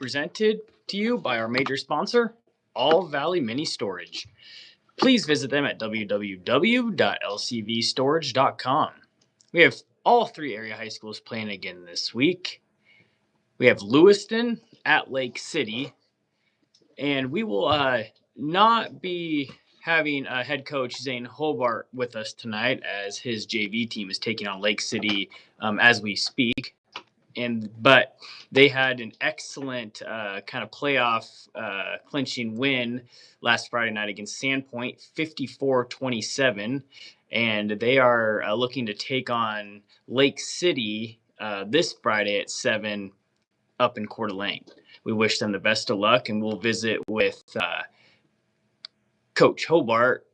presented to you by our major sponsor, All Valley Mini Storage. Please visit them at www.lcvstorage.com. We have all three area high schools playing again this week. We have Lewiston at Lake City, and we will not be having head coach Zane Hobart with us tonight as his JV team is taking on Lake City as we speak. But they had an excellent kind of playoff clinching win last Friday night against Sandpoint, 54-27, and they are looking to take on Lake City this Friday at 7 up in Coeur d'Alene. We wish them the best of luck, and we'll visit with Coach Hobart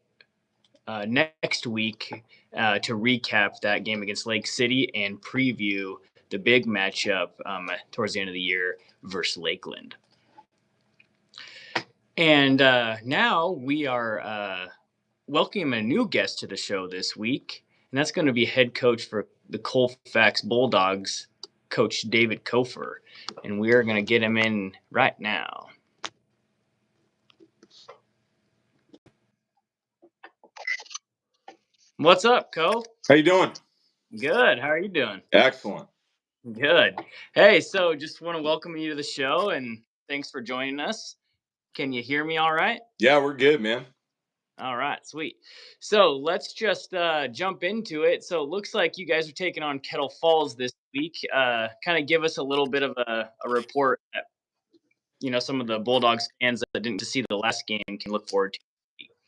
next week to recap that game against Lake City and preview the big matchup towards the end of the year versus Lakeland. And now we are welcoming a new guest to the show this week, and that's going to be head coach for the Colfax Bulldogs, Coach David Kofer. And we are going to get him in right now. What's up, Co? How you doing? Good. How are you doing? Excellent. Good. Hey, so just want to welcome you to the show, and thanks for joining us. Can you hear me all right? Yeah, we're good, man. All right, sweet. So let's just jump into it. So it looks like you guys are taking on Kettle Falls this week. Kind of give us a little bit of a report that, some of the Bulldogs fans that didn't see the last game can look forward to.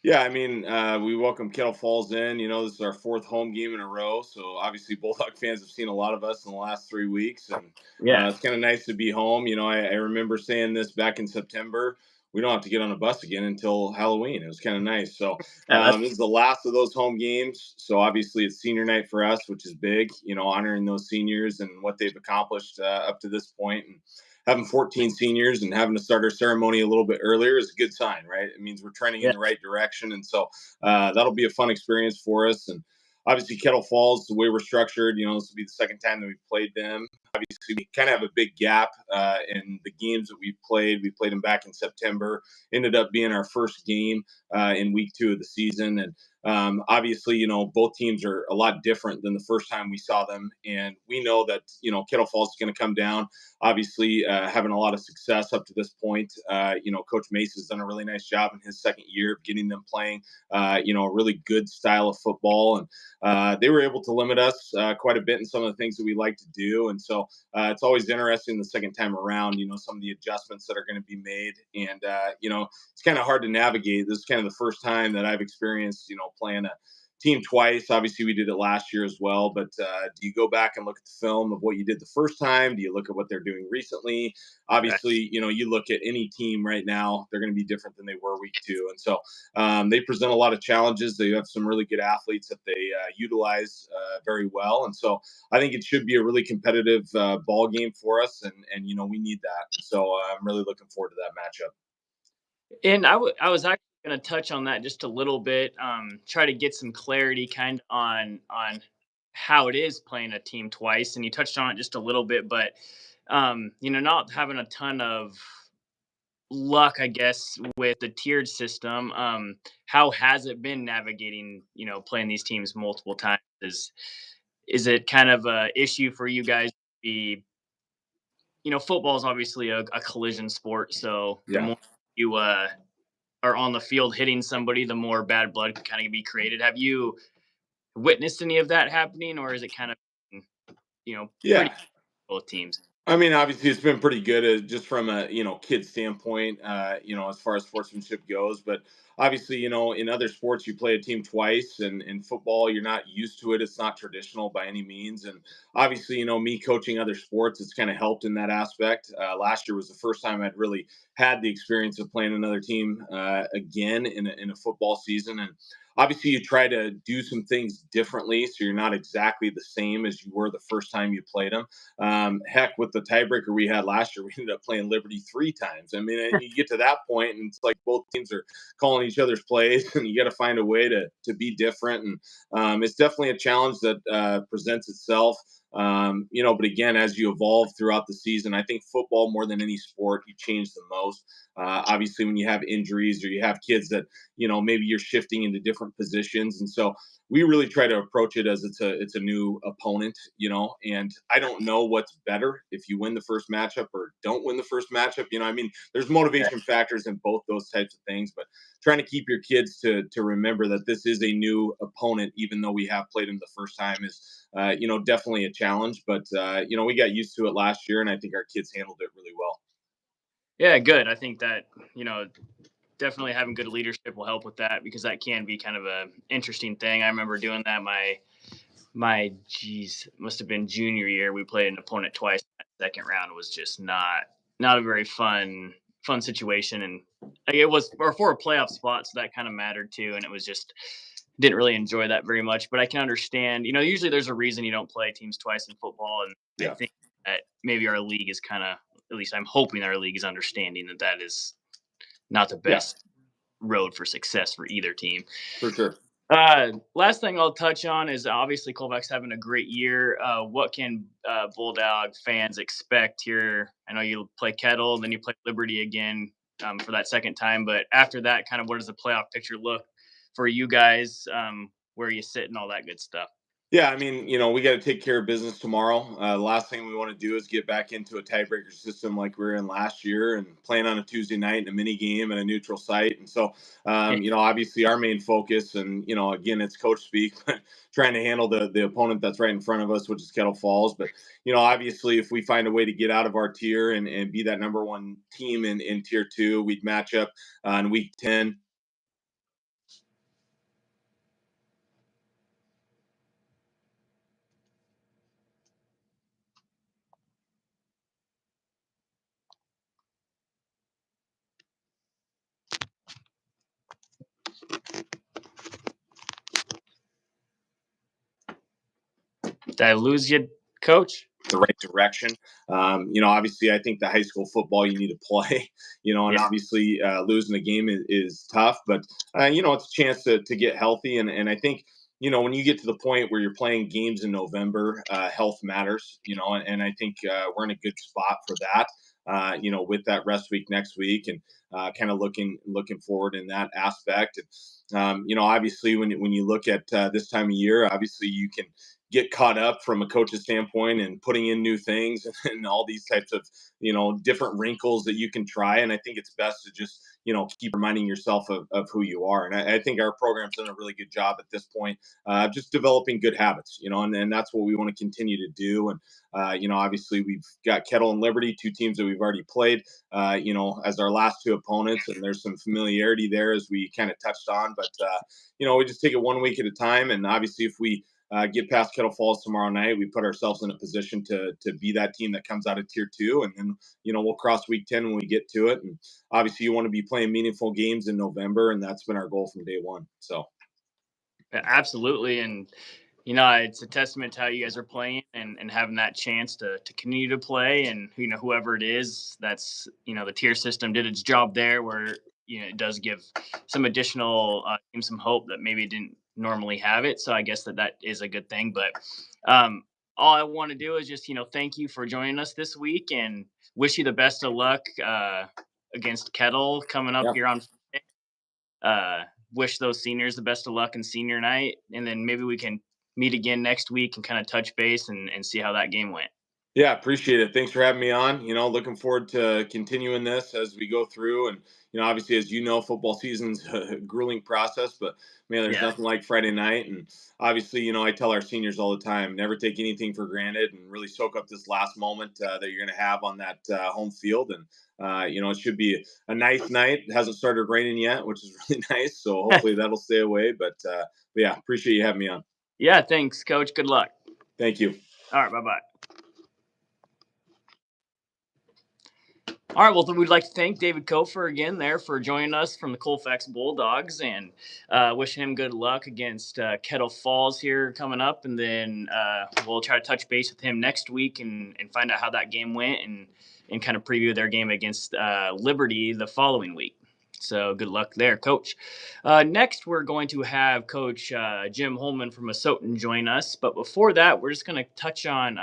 Yeah, I mean, we welcome Kettle Falls in. This is our fourth home game in a row. So obviously, Bulldog fans have seen a lot of us in the last 3 weeks, and it's kind of nice to be home. I remember saying this back in September. We don't have to get on a bus again until Halloween. It was kind of nice. So this is the last of those home games. So obviously, it's senior night for us, which is big. Honoring those seniors and what they've accomplished up to this point. And having 14 seniors and having to start our ceremony a little bit earlier is a good sign, right? It means we're trending in the right direction. And so that'll be a fun experience for us. And obviously Kettle Falls, the way we're structured, this will be the second time that we've played them. Obviously, we kind of have a big gap in the games that we've played. We played them back in September, ended up being our first game in week 2 of the season. And obviously, both teams are a lot different than the first time we saw them. And we know that, Kettle Falls is going to come down, obviously having a lot of success up to this point. Coach Mace has done a really nice job in his second year of getting them playing, a really good style of football. And they were able to limit us quite a bit in some of the things that we like to do. And so it's always interesting the second time around, some of the adjustments that are going to be made. And, it's kind of hard to navigate. This is kind of the first time that I've experienced, playing a team twice. Obviously, we did it last year as well. But do you go back and look at the film of what you did the first time? Do you look at what they're doing recently? Obviously, you look at any team right now, they're going to be different than they were week 2. And so they present a lot of challenges. They have some really good athletes that they utilize very well. And so I think it should be a really competitive ball game for us. And we need that. So I'm really looking forward to that matchup. And I was actually going to touch on that just a little bit, try to get some clarity kind of on how it is playing a team twice. And you touched on it just a little bit, but, not having a ton of luck, I guess, with the tiered system. How has it been navigating, playing these teams multiple times? Is it kind of a issue for you guys to be, football is obviously a collision sport. So the more you are on the field hitting somebody, the more bad blood can kind of be created. Have you witnessed any of that happening, or is it kind of, pretty both teams? I mean, obviously, it's been pretty good just from a kid standpoint, as far as sportsmanship goes. But obviously, in other sports, you play a team twice, and in football, you're not used to it. It's not traditional by any means. And obviously, me coaching other sports, it's kind of helped in that aspect. Last year was the first time I'd really had the experience of playing another team again in a football season. And obviously, you try to do some things differently, so you're not exactly the same as you were the first time you played them. Heck, with the tiebreaker we had last year, we ended up playing Liberty 3 times. I mean, you get to that point, and it's like both teams are calling each other's plays, and you got to find a way to be different. And it's definitely a challenge that presents itself. But again, as you evolve throughout the season, I think football more than any sport, you change the most. Obviously, when you have injuries or you have kids that maybe you're shifting into different positions, and so we really try to approach it as it's a new opponent, and I don't know what's better if you win the first matchup or don't win the first matchup. I mean, there's motivation factors in both those types of things, but trying to keep your kids to remember that this is a new opponent, even though we have played them the first time, is definitely a challenge. But we got used to it last year, and I think our kids handled it really well. Yeah, good. I think that definitely having good leadership will help with that, because that can be kind of a interesting thing. I remember doing that my geez, must have been junior year. We played an opponent twice. That second round was just not a very fun situation, and it was for a playoff spot, so that kind of mattered too. And it was just didn't really enjoy that very much. But I can understand. Usually there's a reason you don't play teams twice in football, and I think that maybe our league is kind of, at least I'm hoping our league is understanding that is not the best road for success for either team. For sure. Last thing I'll touch on is obviously Colfax having a great year. What can Bulldog fans expect here? I know you play Kettle, then you play Liberty again for that second time. But after that, kind of what does the playoff picture look for you guys? Where you sit and all that good stuff. Yeah, I mean, we got to take care of business tomorrow. The last thing we want to do is get back into a tiebreaker system like we were in last year and playing on a Tuesday night in a mini game at a neutral site. And so, obviously our main focus, and, again, it's coach speak, trying to handle the opponent that's right in front of us, which is Kettle Falls. But, obviously if we find a way to get out of our tier and be that number one team in tier 2, we'd match up in week 10. Did I lose you, Coach? The right direction. Obviously, I think the high school football you need to play, and obviously losing a game is tough, but, it's a chance to get healthy. And I think, when you get to the point where you're playing games in November, health matters, and I think we're in a good spot for that. With that rest week next week, and kind of looking forward in that aspect. And, obviously, when you look at this time of year, obviously you can get caught up from a coach's standpoint and putting in new things and all these types of, different wrinkles that you can try. And I think it's best to just, keep reminding yourself of who you are. And I think our program's done a really good job at this point, just developing good habits, and that's what we want to continue to do. And, obviously we've got Kettle and Liberty, two teams that we've already played, as our last two opponents. And there's some familiarity there, as we kind of touched on, but, we just take it 1 week at a time. And obviously if we, get past Kettle Falls tomorrow night, we put ourselves in a position to be that team that comes out of tier 2, and then we'll cross week 10 when we get to it. And obviously, you want to be playing meaningful games in November, and that's been our goal from day one. So, absolutely, and it's a testament to how you guys are playing and having that chance to continue to play. And whoever it is, that's the tier system did its job there, where it does give some additional teams some hope that maybe it didn't normally have it. So I guess that is a good thing. But all I want to do is just thank you for joining us this week, and wish you the best of luck against Kettle coming up here on Friday. Wish those seniors the best of luck in senior night, and then maybe we can meet again next week and kind of touch base and see how that game went. Yeah, appreciate it. Thanks for having me on. Looking forward to continuing this as we go through. And, obviously, as football season's a grueling process, but man, there's nothing like Friday night. And obviously, I tell our seniors all the time, never take anything for granted, and really soak up this last moment that you're going to have on that home field. And, it should be a nice night. It hasn't started raining yet, which is really nice. So hopefully that'll stay away. But yeah, appreciate you having me on. Yeah, thanks, Coach. Good luck. Thank you. All right, bye-bye. All right, well, we'd like to thank David Kofer again there for joining us from the Colfax Bulldogs, and wishing him good luck against Kettle Falls here coming up. And then we'll try to touch base with him next week and find out how that game went, and kind of preview their game against Liberty the following week. So good luck there, Coach. Next, we're going to have Coach Jim Holman from Asotin join us. But before that, we're just going to touch on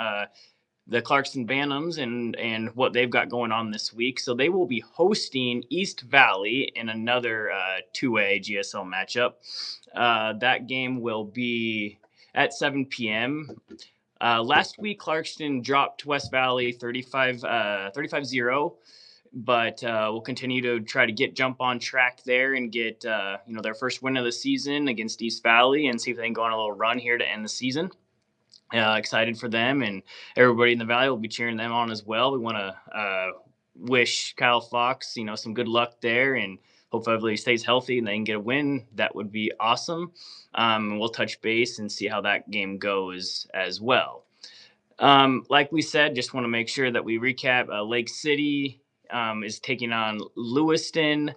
the Clarkston Bantams and what they've got going on this week. So they will be hosting East Valley in another 2A GSL matchup. That game will be at 7 p.m. Last week, Clarkston dropped West Valley 35-0, but we'll continue to try to jump on track there and get their first win of the season against East Valley and see if they can go on a little run here to end the season. Excited for them, and everybody in the Valley will be cheering them on as well. We want to wish Kyle Fox, some good luck there, and hopefully he stays healthy and they can get a win. That would be awesome. We'll touch base and see how that game goes as well. Like we said, just want to make sure that we recap. Lake City is taking on Lewiston.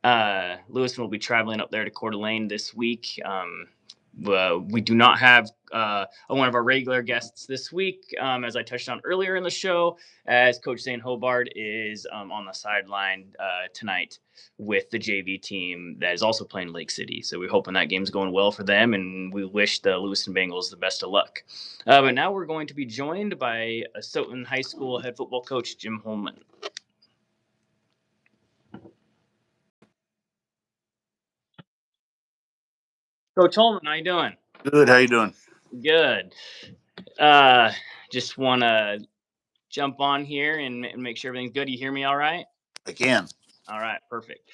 Lewiston will be traveling up there to Coeur d'Alene this week. We do not have one of our regular guests this week, as I touched on earlier in the show, as Coach Zane Hobart is on the sideline tonight with the JV team that is also playing Lake City. So we're hoping that game's going well for them, and we wish the Lewiston Bengals the best of luck. But now we're going to be joined by Asotin High School head football coach Jim Holman. Coach Holman, how you doing? Good. How you doing? Good. Just want to jump on here and make sure everything's good. You hear me all right? I can. All right, perfect.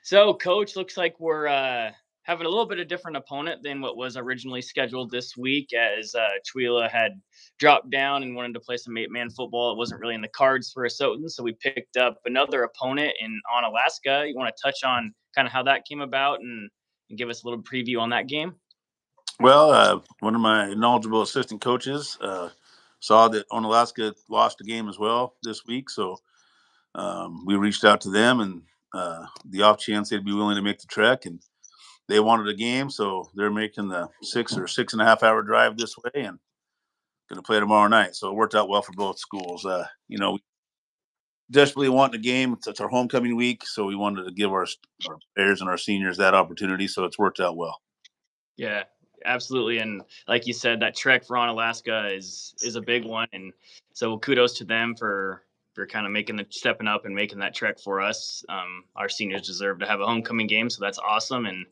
So, Coach, looks like we're having a little bit of different opponent than what was originally scheduled this week, as Twila had dropped down and wanted to play some 8-man football. It wasn't really in the cards for Asotin, so we picked up another opponent in Onalaska. You want to touch on kind of how that came about and give us a little preview on that game? Well, one of my knowledgeable assistant coaches saw that Onalaska lost a game as well this week, so we reached out to them, and the off chance they'd be willing to make the trek, and they wanted a game, so they're making the 6 or 6.5 hour drive this way and going to play tomorrow night. So it worked out well for both schools. We desperately want a game. It's our homecoming week, so we wanted to give our players and our seniors that opportunity. So it's worked out well. Yeah, absolutely. And like you said, that trek for Onalaska is a big one. And so kudos to them for kind of stepping up and making that trek for us. Our seniors deserve to have a homecoming game, so that's awesome. And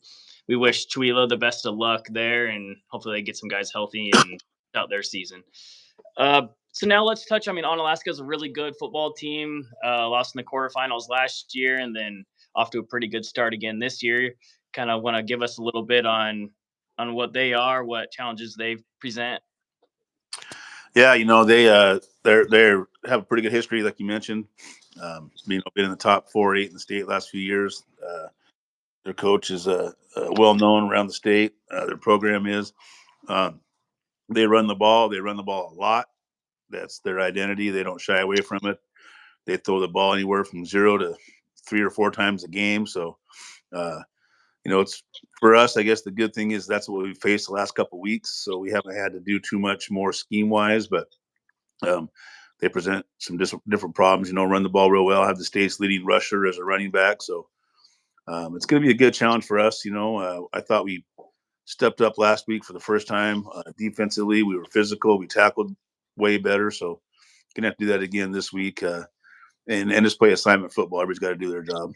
we wish Twila the best of luck there, and hopefully they get some guys healthy and out their season. So now let's touch. Onalaska is a really good football team. Lost in the quarterfinals last year, and then off to a pretty good start again this year. Kind of want to give us a little bit on what they are, what challenges they present. Yeah, they have a pretty good history, like you mentioned. Been in the top 4 or 8 in the state last few years. Their coach is well known around the state. Their program is. They run the ball. They run the ball a lot. That's their identity. They don't shy away from it. They throw the ball anywhere from 0 to 3 or 4 times a game. So, it's for us. I guess the good thing is that's what we faced the last couple of weeks. So we haven't had to do too much more scheme wise, but they present some different problems. Run the ball real well. Have the state's leading rusher as a running back. So it's going to be a good challenge for us. I thought we stepped up last week for the first time defensively. We were physical. We tackled way better. So gonna have to do that again this week and just play assignment football. Everybody's got to do their job.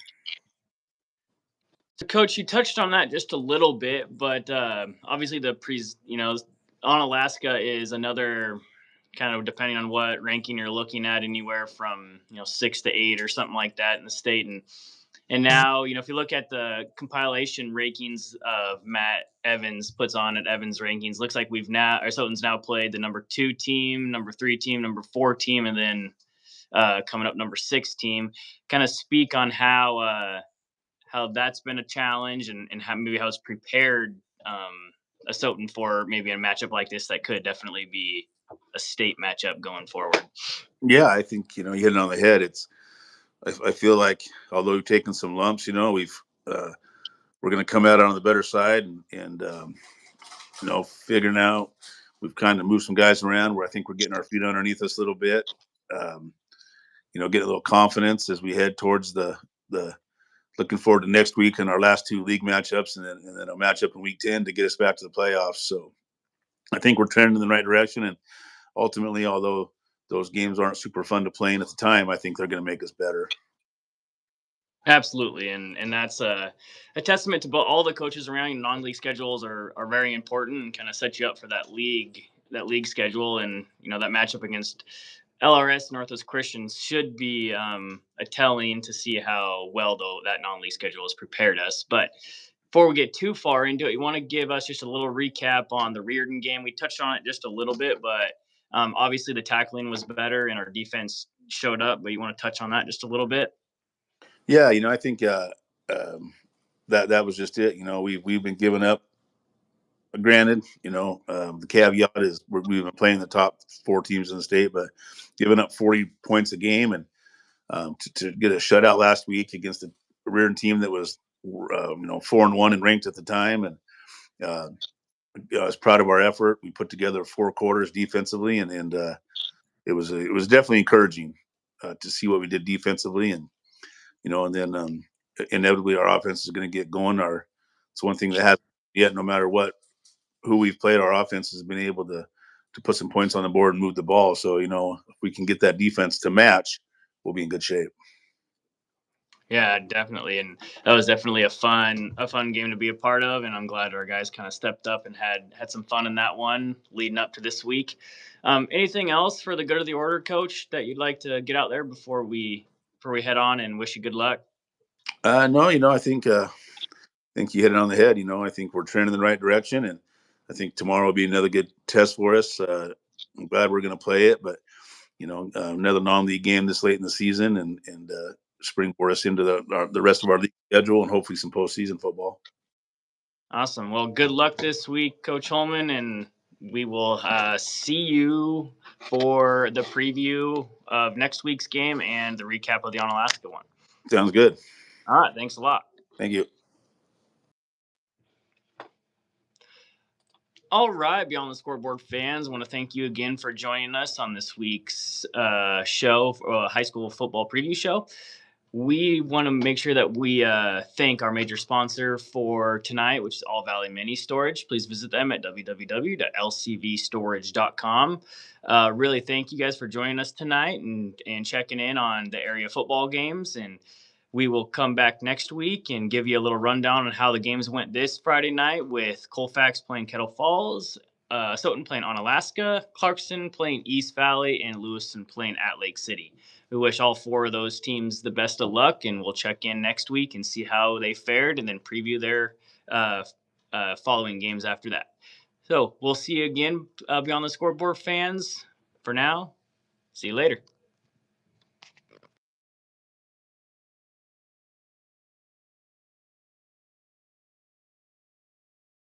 So, Coach, you touched on that just a little bit, but obviously Onalaska is another kind of, depending on what ranking you're looking at, anywhere from 6 to 8 or something like that in the state. And now, if you look at the compilation rankings of Matt Evans puts on at Evans Rankings, looks like Asotin's now played the number 2 team, number 3 team, number 4 team, and then coming up number 6 team. Kind of speak on how that's been a challenge and how it's prepared Asotin for maybe a matchup like this that could definitely be a state matchup going forward. Yeah, I think you hit it on the head. I feel like although we've taken some lumps, we're going to come out on the better side and figuring out we've kind of moved some guys around where I think we're getting our feet underneath us a little bit. Get a little confidence as we head towards the looking forward to next week and our last 2 league matchups, and then a matchup in week 10 to get us back to the playoffs. So I think we're trending in the right direction. And ultimately, although those games aren't super fun to play in at the time, I think they're going to make us better. Absolutely, and that's a testament to all the coaches around. Non-league schedules are very important and kind of set you up for that league schedule, and that matchup against LRS Northwest Christians should be a telling to see how well though that non-league schedule has prepared us. But before we get too far into it, you want to give us just a little recap on the Reardon game. We touched on it just a little bit, but obviously the tackling was better and our defense showed up. But you want to touch on that just a little bit? Yeah, I think that was just it. We've been giving up. Granted, the caveat is we've been playing the top 4 teams in the state, but giving up 40 points a game, and to get a shutout last week against a Reardon team that was 4-1 and ranked at the time, and I was proud of our effort. We put together 4 quarters defensively, and it was definitely encouraging to see what we did defensively, and and then inevitably our offense is going to get going. It's one thing that hasn't yet, no matter who we've played, our offense has been able to put some points on the board and move the ball. So if we can get that defense to match, we'll be in good shape. Yeah, definitely, and that was definitely a fun game to be a part of, and I'm glad our guys kind of stepped up and had some fun in that one leading up to this week. Anything else for the good of the order, Coach, that you'd like to get out there before we head on and wish you good luck? No, I think you hit it on the head. I think we're trending in the right direction, and I think tomorrow will be another good test for us. I'm glad we're going to play it, but another non-league game this late in the season, and springboard us into the rest of our league schedule, and hopefully some postseason football. Awesome. Well, good luck this week, Coach Holman, and we will see you for the preview of next week's game and the recap of the Onalaska one. Sounds good. All right. Thanks a lot. Thank you. All right, Beyond the Scoreboard fans, I want to thank you again for joining us on this week's show, high school football preview show. We want to make sure that we thank our major sponsor for tonight, which is All Valley Mini Storage. Please visit them at www.lcvstorage.com. Really thank you guys for joining us tonight and checking in on the area football games. And we will come back next week and give you a little rundown on how the games went this Friday night with Colfax playing Kettle Falls, Asotin playing Onalaska, Clarkston playing East Valley, and Lewiston playing at Lake City. We wish all 4 of those teams the best of luck, and we'll check in next week and see how they fared and then preview their following games after that. So we'll see you again, Beyond the Scoreboard fans. For now, see you later.